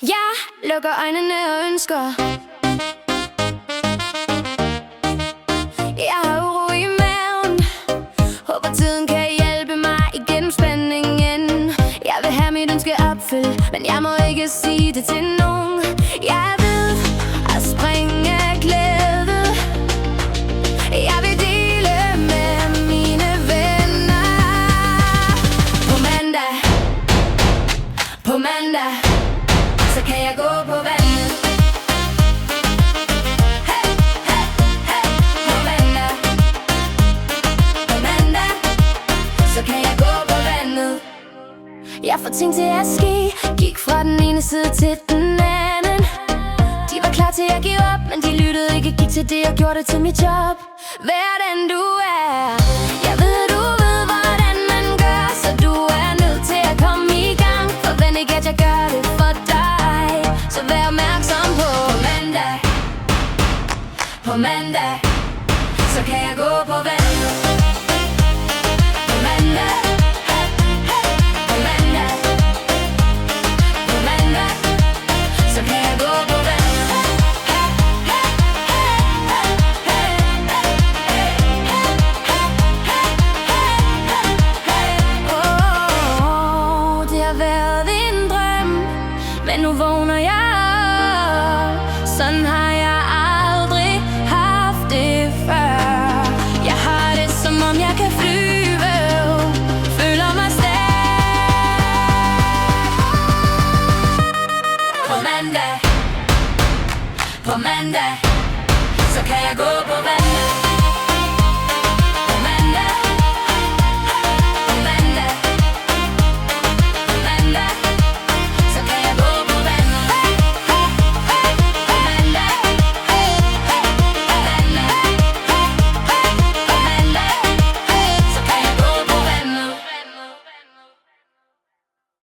Jeg lukker øjnene og ønsker. Jeg har uro i maven. Håber tiden kan hjælpe mig igennem spændingen. Jeg vil have mit ønske opfyldt, men jeg må ikke sige det til nogen. Jeg ved at springe af glæde. Jeg vil dele med mine venner. På mandag så kan jeg gå på vandet. Hey, hey, hey. På mandag så kan jeg gå på vandet. Jeg får ting til at ske. Gik fra den ene side til den anden. De var klar til at give op, men de lyttede ikke, gik til det og gjorde det til mit job. Vær den du er. Jeg ved du ved hvordan man gør, så du er nødt til at komme i gang. Forvent ikke at jeg gør det for dig, så vær opmærksom på mandag. På mandag så kan jeg gå på vandet. På mandag. På mandag så kan jeg gå på vandet. Det har været en drøm, men nu vågner jeg op. Sådan har jeg aldrig haft det før. Jeg har det som om jeg kan flyve, føler mig stærk. På mandag så kan jeg gå på vandet.